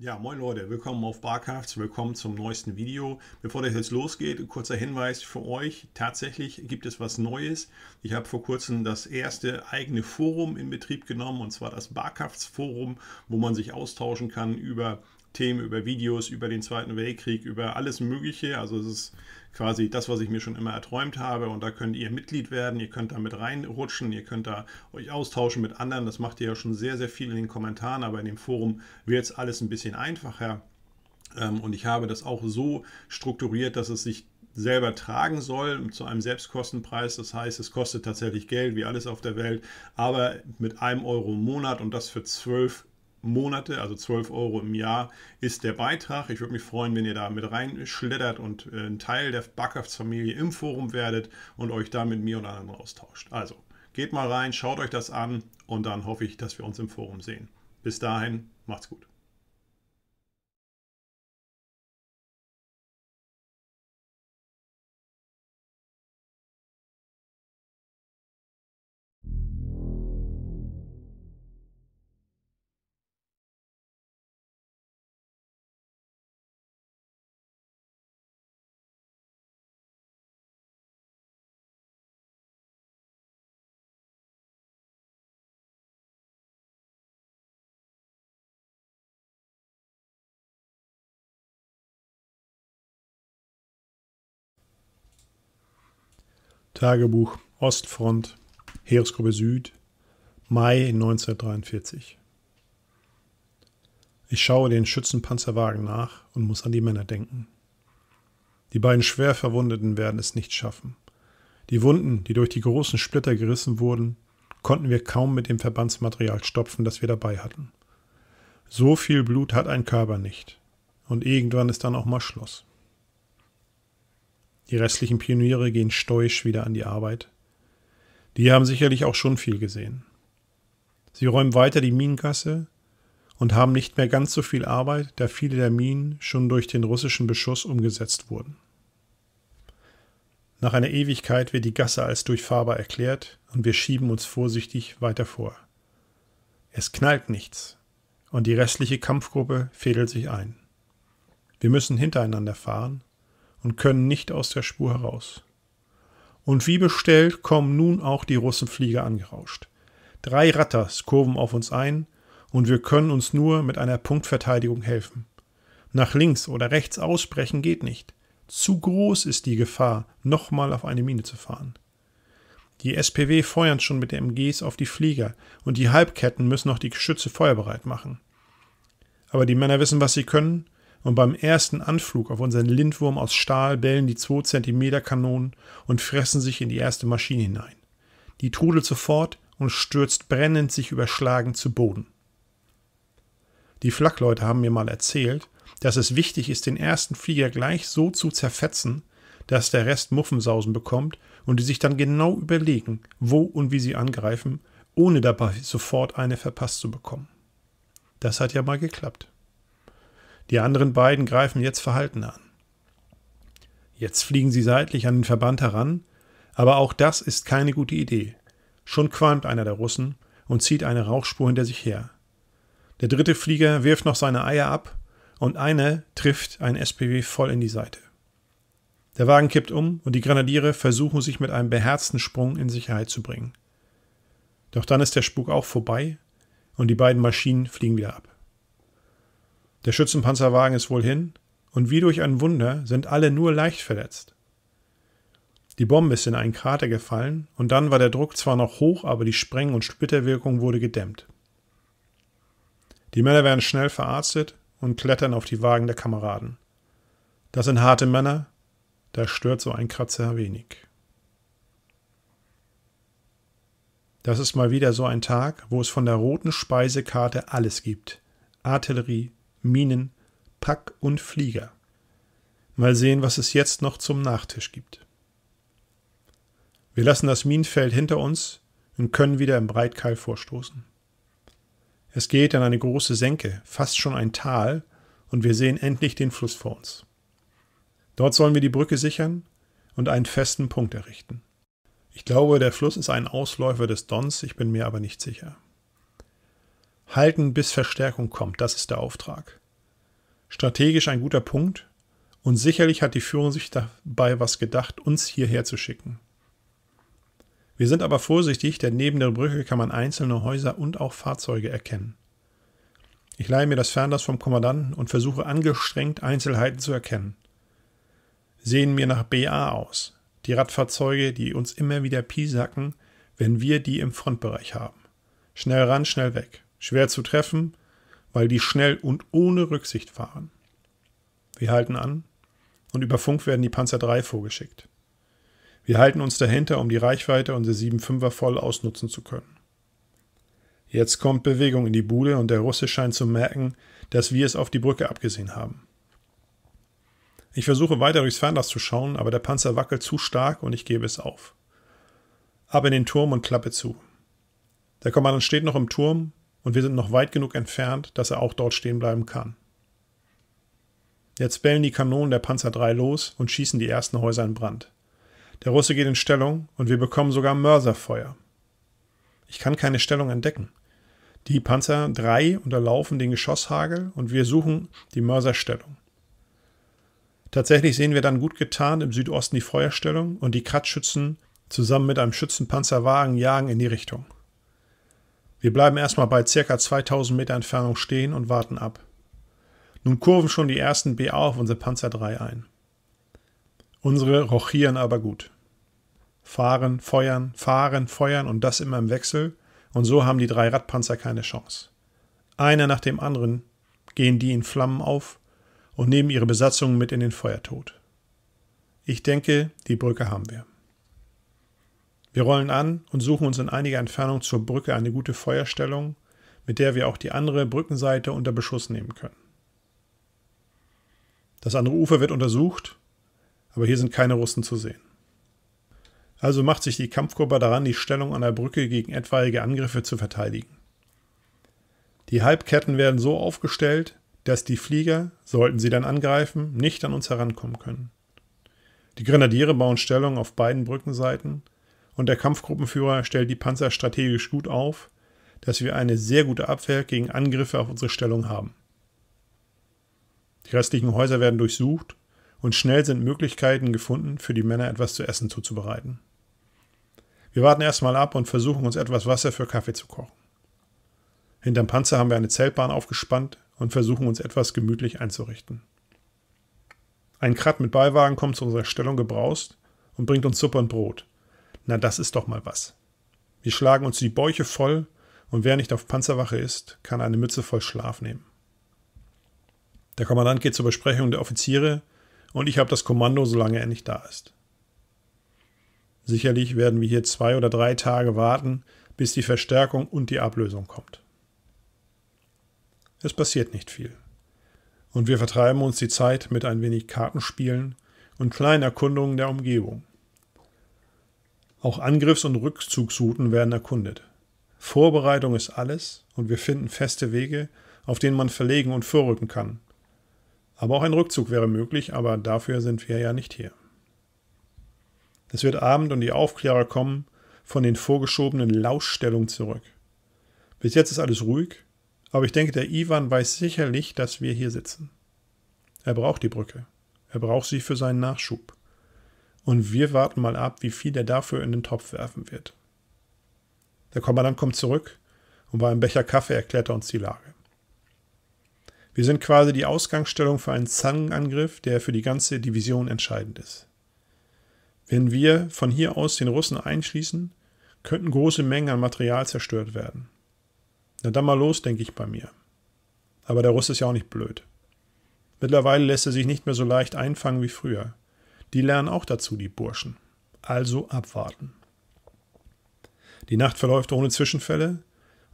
Ja, moin Leute, willkommen auf Barcrafts, willkommen zum neuesten Video. Bevor das jetzt losgeht, kurzer Hinweis für euch. Tatsächlich gibt es was Neues. Ich habe vor kurzem das erste eigene Forum in Betrieb genommen, und zwar das Barcrafts Forum, wo man sich austauschen kann über Themen, über Videos, über den Zweiten Weltkrieg, über alles Mögliche. Also es ist quasi das, was ich mir schon immer erträumt habe, und da könnt ihr Mitglied werden, ihr könnt da mit reinrutschen, ihr könnt da euch austauschen mit anderen. Das macht ihr ja schon sehr, sehr viel in den Kommentaren, aber in dem Forum wird es alles ein bisschen einfacher. Und ich habe das auch so strukturiert, dass es sich selber tragen soll zu einem Selbstkostenpreis. Das heißt, es kostet tatsächlich Geld, wie alles auf der Welt, aber mit 1 € im Monat, und das für 12 Monate, also 12 € im Jahr ist der Beitrag. Ich würde mich freuen, wenn ihr da mit reinschlittert und ein Teil der Barcrafts-Familie im Forum werdet und euch da mit mir und anderen austauscht. Also geht mal rein, schaut euch das an, und dann hoffe ich, dass wir uns im Forum sehen. Bis dahin, macht's gut. Tagebuch Ostfront, Heeresgruppe Süd, Mai 1943. Ich schaue den Schützenpanzerwagen nach und muss an die Männer denken. Die beiden schwer Verwundeten werden es nicht schaffen. Die Wunden, die durch die großen Splitter gerissen wurden, konnten wir kaum mit dem Verbandsmaterial stopfen, das wir dabei hatten. So viel Blut hat ein Körper nicht. Und irgendwann ist dann auch mal Schluss. Die restlichen Pioniere gehen stoisch wieder an die Arbeit. Die haben sicherlich auch schon viel gesehen. Sie räumen weiter die Minengasse und haben nicht mehr ganz so viel Arbeit, da viele der Minen schon durch den russischen Beschuss umgesetzt wurden. Nach einer Ewigkeit wird die Gasse als durchfahrbar erklärt und wir schieben uns vorsichtig weiter vor. Es knallt nichts und die restliche Kampfgruppe fädelt sich ein. Wir müssen hintereinander fahren und können nicht aus der Spur heraus. Und wie bestellt kommen nun auch die Russenflieger angerauscht. 3 Ratters kurven auf uns ein und wir können uns nur mit einer Punktverteidigung helfen. Nach links oder rechts ausbrechen geht nicht. Zu groß ist die Gefahr, nochmal auf eine Mine zu fahren. Die SPW feuern schon mit den MGs auf die Flieger und die Halbketten müssen noch die Geschütze feuerbereit machen. Aber die Männer wissen, was sie können, und beim ersten Anflug auf unseren Lindwurm aus Stahl bellen die 2 cm Kanonen und fressen sich in die erste Maschine hinein. Die trudelt sofort und stürzt brennend sich überschlagen zu Boden. Die Flakleute haben mir mal erzählt, dass es wichtig ist, den ersten Flieger gleich so zu zerfetzen, dass der Rest Muffensausen bekommt und die sich dann genau überlegen, wo und wie sie angreifen, ohne dabei sofort eine verpasst zu bekommen. Das hat ja mal geklappt. Die anderen beiden greifen jetzt verhalten an. Jetzt fliegen sie seitlich an den Verband heran, aber auch das ist keine gute Idee. Schon qualmt einer der Russen und zieht eine Rauchspur hinter sich her. Der dritte Flieger wirft noch seine Eier ab und einer trifft ein SPW voll in die Seite. Der Wagen kippt um und die Grenadiere versuchen sich mit einem beherzten Sprung in Sicherheit zu bringen. Doch dann ist der Spuk auch vorbei und die beiden Maschinen fliegen wieder ab. Der Schützenpanzerwagen ist wohl hin und wie durch ein Wunder sind alle nur leicht verletzt. Die Bombe ist in einen Krater gefallen und dann war der Druck zwar noch hoch, aber die Spreng- und Splitterwirkung wurde gedämmt. Die Männer werden schnell verarztet und klettern auf die Wagen der Kameraden. Das sind harte Männer, da stört so ein Kratzer wenig. Das ist mal wieder so ein Tag, wo es von der roten Speisekarte alles gibt. Artillerie, Minen, Pack und Flieger. Mal sehen, was es jetzt noch zum Nachtisch gibt. Wir lassen das Minenfeld hinter uns und können wieder im Breitkeil vorstoßen. Es geht in eine große Senke, fast schon ein Tal, und wir sehen endlich den Fluss vor uns. Dort sollen wir die Brücke sichern und einen festen Punkt errichten. Ich glaube, der Fluss ist ein Ausläufer des Dons, ich bin mir aber nicht sicher. Halten, bis Verstärkung kommt, das ist der Auftrag. Strategisch ein guter Punkt und sicherlich hat die Führung sich dabei was gedacht, uns hierher zu schicken. Wir sind aber vorsichtig, denn neben der Brücke kann man einzelne Häuser und auch Fahrzeuge erkennen. Ich leihe mir das Fernglas vom Kommandanten und versuche angestrengt Einzelheiten zu erkennen. Sehen mir nach BA aus, die Radfahrzeuge, die uns immer wieder piesacken, wenn wir die im Frontbereich haben. Schnell ran, schnell weg. Schwer zu treffen, weil die schnell und ohne Rücksicht fahren. Wir halten an und über Funk werden die Panzer III vorgeschickt. Wir halten uns dahinter, um die Reichweite unserer 7,5er voll ausnutzen zu können. Jetzt kommt Bewegung in die Bude und der Russe scheint zu merken, dass wir es auf die Brücke abgesehen haben. Ich versuche weiter durchs Fernglas zu schauen, aber der Panzer wackelt zu stark und ich gebe es auf. Ab in den Turm und Klappe zu. Der Kommandant steht noch im Turm und wir sind noch weit genug entfernt, dass er auch dort stehen bleiben kann. Jetzt bellen die Kanonen der Panzer III los und schießen die ersten Häuser in Brand. Der Russe geht in Stellung und wir bekommen sogar Mörserfeuer. Ich kann keine Stellung entdecken. Die Panzer III unterlaufen den Geschosshagel und wir suchen die Mörserstellung. Tatsächlich sehen wir dann gut getarnt im Südosten die Feuerstellung und die Kratzschützen zusammen mit einem Schützenpanzerwagen jagen in die Richtung. Wir bleiben erstmal bei ca. 2000 Meter Entfernung stehen und warten ab. Nun kurven schon die ersten BA auf unsere Panzer III ein. Unsere rochieren aber gut. Fahren, feuern und das immer im Wechsel und so haben die 3 Radpanzer keine Chance. Einer nach dem anderen gehen die in Flammen auf und nehmen ihre Besatzungen mit in den Feuertod. Ich denke, die Brücke haben wir. Wir rollen an und suchen uns in einiger Entfernung zur Brücke eine gute Feuerstellung, mit der wir auch die andere Brückenseite unter Beschuss nehmen können. Das andere Ufer wird untersucht, aber hier sind keine Russen zu sehen. Also macht sich die Kampfgruppe daran, die Stellung an der Brücke gegen etwaige Angriffe zu verteidigen. Die Halbketten werden so aufgestellt, dass die Flieger, sollten sie dann angreifen, nicht an uns herankommen können. Die Grenadiere bauen Stellung auf beiden Brückenseiten und der Kampfgruppenführer stellt die Panzer strategisch gut auf, dass wir eine sehr gute Abwehr gegen Angriffe auf unsere Stellung haben. Die restlichen Häuser werden durchsucht und schnell sind Möglichkeiten gefunden, für die Männer etwas zu essen zuzubereiten. Wir warten erstmal ab und versuchen uns etwas Wasser für Kaffee zu kochen. Hinterm Panzer haben wir eine Zeltbahn aufgespannt und versuchen uns etwas gemütlich einzurichten. Ein Krat mit Beiwagen kommt zu unserer Stellung gebraust und bringt uns Suppe und Brot. Na, das ist doch mal was. Wir schlagen uns die Bäuche voll und wer nicht auf Panzerwache ist, kann eine Mütze voll Schlaf nehmen. Der Kommandant geht zur Besprechung der Offiziere und ich habe das Kommando, solange er nicht da ist. Sicherlich werden wir hier 2 oder 3 Tage warten, bis die Verstärkung und die Ablösung kommt. Es passiert nicht viel. Und wir vertreiben uns die Zeit mit ein wenig Kartenspielen und kleinen Erkundungen der Umgebung. Auch Angriffs- und Rückzugsrouten werden erkundet. Vorbereitung ist alles und wir finden feste Wege, auf denen man verlegen und vorrücken kann. Aber auch ein Rückzug wäre möglich, aber dafür sind wir ja nicht hier. Es wird Abend und die Aufklärer kommen von den vorgeschobenen Lauschstellungen zurück. Bis jetzt ist alles ruhig, aber ich denke, der Iwan weiß sicherlich, dass wir hier sitzen. Er braucht die Brücke. Er braucht sie für seinen Nachschub. Und wir warten mal ab, wie viel er dafür in den Topf werfen wird. Der Kommandant kommt zurück und bei einem Becher Kaffee erklärt er uns die Lage. Wir sind quasi die Ausgangsstellung für einen Zangenangriff, der für die ganze Division entscheidend ist. Wenn wir von hier aus den Russen einschließen, könnten große Mengen an Material zerstört werden. Na dann mal los, denke ich bei mir. Aber der Russe ist ja auch nicht blöd. Mittlerweile lässt er sich nicht mehr so leicht einfangen wie früher. Die lernen auch dazu, die Burschen. Also abwarten. Die Nacht verläuft ohne Zwischenfälle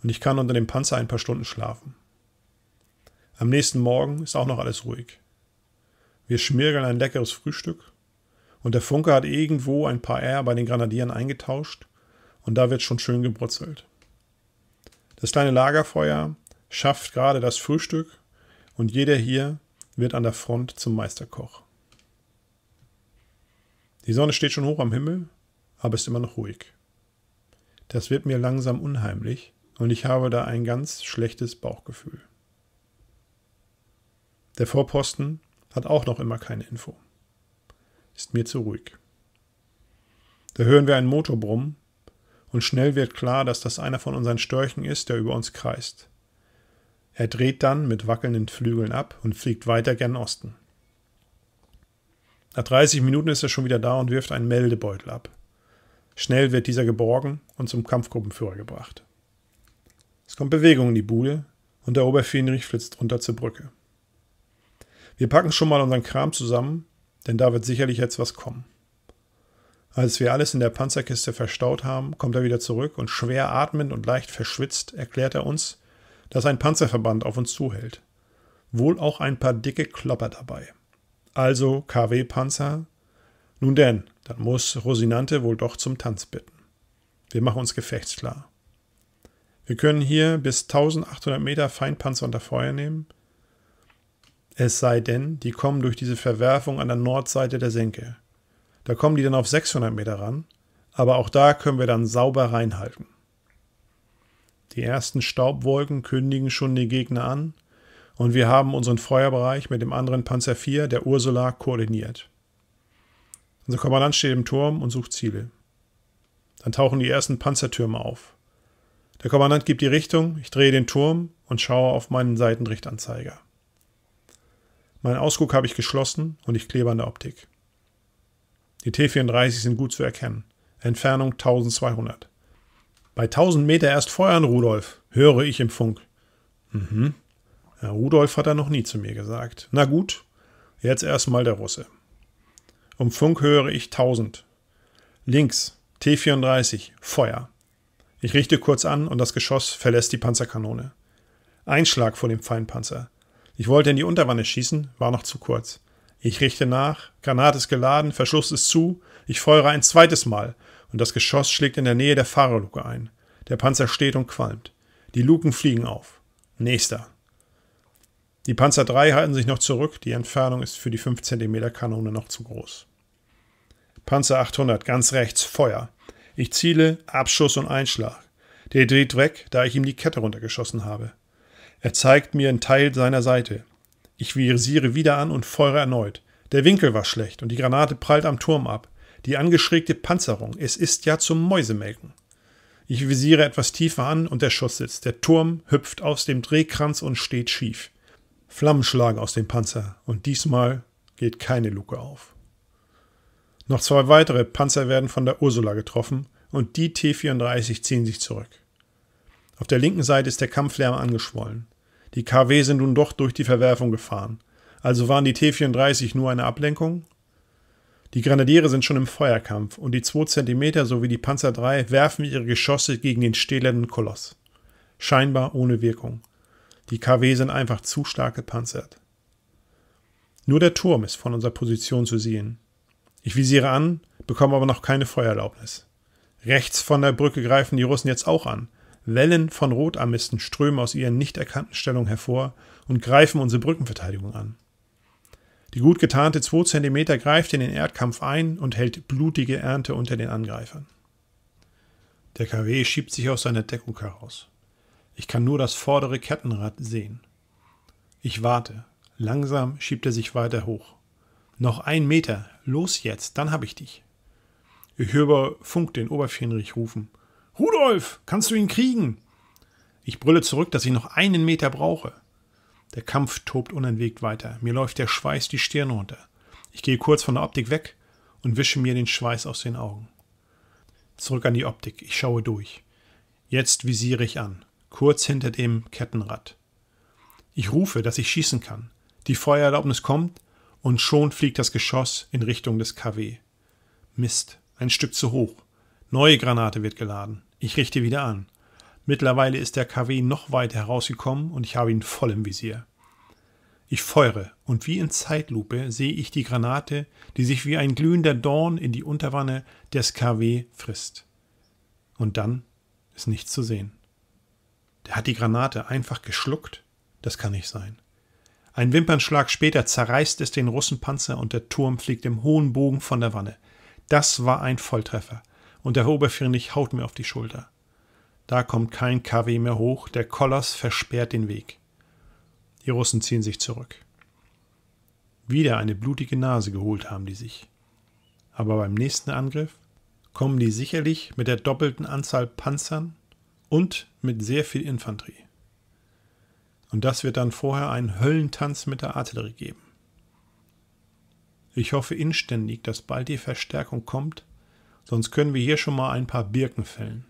und ich kann unter dem Panzer ein paar Stunden schlafen. Am nächsten Morgen ist auch noch alles ruhig. Wir schmirgeln ein leckeres Frühstück und der Funker hat irgendwo ein paar R bei den Grenadieren eingetauscht und da wird schon schön gebrutzelt. Das kleine Lagerfeuer schafft gerade das Frühstück und jeder hier wird an der Front zum Meisterkoch. Die Sonne steht schon hoch am Himmel, aber ist immer noch ruhig. Das wird mir langsam unheimlich und ich habe da ein ganz schlechtes Bauchgefühl. Der Vorposten hat auch noch immer keine Info. Ist mir zu ruhig. Da hören wir einen Motor brummen und schnell wird klar, dass das einer von unseren Störchen ist, der über uns kreist. Er dreht dann mit wackelnden Flügeln ab und fliegt weiter gen Osten. Nach 30 Minuten ist er schon wieder da und wirft einen Meldebeutel ab. Schnell wird dieser geborgen und zum Kampfgruppenführer gebracht. Es kommt Bewegung in die Bude und der Oberfähnrich flitzt runter zur Brücke. Wir packen schon mal unseren Kram zusammen, denn da wird sicherlich jetzt was kommen. Als wir alles in der Panzerkiste verstaut haben, kommt er wieder zurück und schwer atmend und leicht verschwitzt erklärt er uns, dass ein Panzerverband auf uns zuhält. Wohl auch ein paar dicke Klopper dabei. Also KW-Panzer. Nun denn, dann muss Rosinante wohl doch zum Tanz bitten. Wir machen uns gefechtsklar. Wir können hier bis 1800 Meter Feindpanzer unter Feuer nehmen. Es sei denn, die kommen durch diese Verwerfung an der Nordseite der Senke. Da kommen die dann auf 600 Meter ran, aber auch da können wir dann sauber reinhalten. Die ersten Staubwolken kündigen schon die Gegner an und wir haben unseren Feuerbereich mit dem anderen Panzer IV, der Ursula, koordiniert. Unser Kommandant steht im Turm und sucht Ziele. Dann tauchen die ersten Panzertürme auf. Der Kommandant gibt die Richtung, ich drehe den Turm und schaue auf meinen Seitenrichtanzeiger. Meinen Ausguck habe ich geschlossen und ich klebe an der Optik. Die T-34 sind gut zu erkennen. Entfernung 1200. Bei 1000 Meter erst feuern, Rudolf, höre ich im Funk. Ja, Rudolf hat er noch nie zu mir gesagt. Na gut, jetzt erstmal der Russe. Um Funk höre ich 1000. Links, T-34, Feuer. Ich richte kurz an und das Geschoss verlässt die Panzerkanone. Einschlag vor dem Feindpanzer. Ich wollte in die Unterwanne schießen, war noch zu kurz. Ich richte nach, Granate ist geladen, Verschluss ist zu, ich feuere ein zweites Mal und das Geschoss schlägt in der Nähe der Fahrerluke ein. Der Panzer steht und qualmt. Die Luken fliegen auf. Nächster. Die Panzer 3 halten sich noch zurück, die Entfernung ist für die 5 cm Kanone noch zu groß. Panzer 800, ganz rechts, Feuer. Ich ziele, Abschuss und Einschlag. Der dreht weg, da ich ihm die Kette runtergeschossen habe. Er zeigt mir einen Teil seiner Seite. Ich visiere wieder an und feuere erneut. Der Winkel war schlecht und die Granate prallt am Turm ab. Die angeschrägte Panzerung, es ist ja zum Mäusemelken. Ich visiere etwas tiefer an und der Schuss sitzt. Der Turm hüpft aus dem Drehkranz und steht schief. Flammen schlagen aus dem Panzer und diesmal geht keine Luke auf. Noch 2 weitere Panzer werden von der Ursula getroffen und die T-34 ziehen sich zurück. Auf der linken Seite ist der Kampflärm angeschwollen. Die KW sind nun doch durch die Verwerfung gefahren. Also waren die T-34 nur eine Ablenkung? Die Grenadiere sind schon im Feuerkampf und die 2 cm sowie die Panzer 3 werfen ihre Geschosse gegen den stählernen Koloss. Scheinbar ohne Wirkung. Die KW sind einfach zu stark gepanzert. Nur der Turm ist von unserer Position zu sehen. Ich visiere an, bekomme aber noch keine Feuererlaubnis. Rechts von der Brücke greifen die Russen jetzt auch an. Wellen von Rotarmisten strömen aus ihren nicht erkannten Stellungen hervor und greifen unsere Brückenverteidigung an. Die gut getarnte 2 cm greift in den Erdkampf ein und hält blutige Ernte unter den Angreifern. Der KW schiebt sich aus seiner Deckung heraus. Ich kann nur das vordere Kettenrad sehen. Ich warte. Langsam schiebt er sich weiter hoch. Noch 1 Meter. Los jetzt, dann hab ich dich. Ich höre über Funk den Oberfähnrich rufen. Rudolf, kannst du ihn kriegen? Ich brülle zurück, dass ich noch 1 Meter brauche. Der Kampf tobt unentwegt weiter. Mir läuft der Schweiß die Stirn runter. Ich gehe kurz von der Optik weg und wische mir den Schweiß aus den Augen. Zurück an die Optik. Ich schaue durch. Jetzt visiere ich an. Kurz hinter dem Kettenrad. Ich rufe, dass ich schießen kann. Die Feuererlaubnis kommt und schon fliegt das Geschoss in Richtung des KW. Mist, ein Stück zu hoch. Neue Granate wird geladen. Ich richte wieder an. Mittlerweile ist der KW noch weiter herausgekommen und ich habe ihn voll im Visier. Ich feuere und wie in Zeitlupe sehe ich die Granate, die sich wie ein glühender Dorn in die Unterwanne des KW frisst. Und dann ist nichts zu sehen. Der hat die Granate einfach geschluckt? Das kann nicht sein. Ein Wimpernschlag später zerreißt es den Russenpanzer und der Turm fliegt im hohen Bogen von der Wanne. Das war ein Volltreffer und der Oberfähnrich haut mir auf die Schulter. Da kommt kein KW mehr hoch, der Koloss versperrt den Weg. Die Russen ziehen sich zurück. Wieder eine blutige Nase geholt haben die sich. Aber beim nächsten Angriff kommen die sicherlich mit der doppelten Anzahl Panzern und mit sehr viel Infanterie. Und das wird dann vorher einen Höllentanz mit der Artillerie geben. Ich hoffe inständig, dass bald die Verstärkung kommt, sonst können wir hier schon mal ein paar Birken fällen.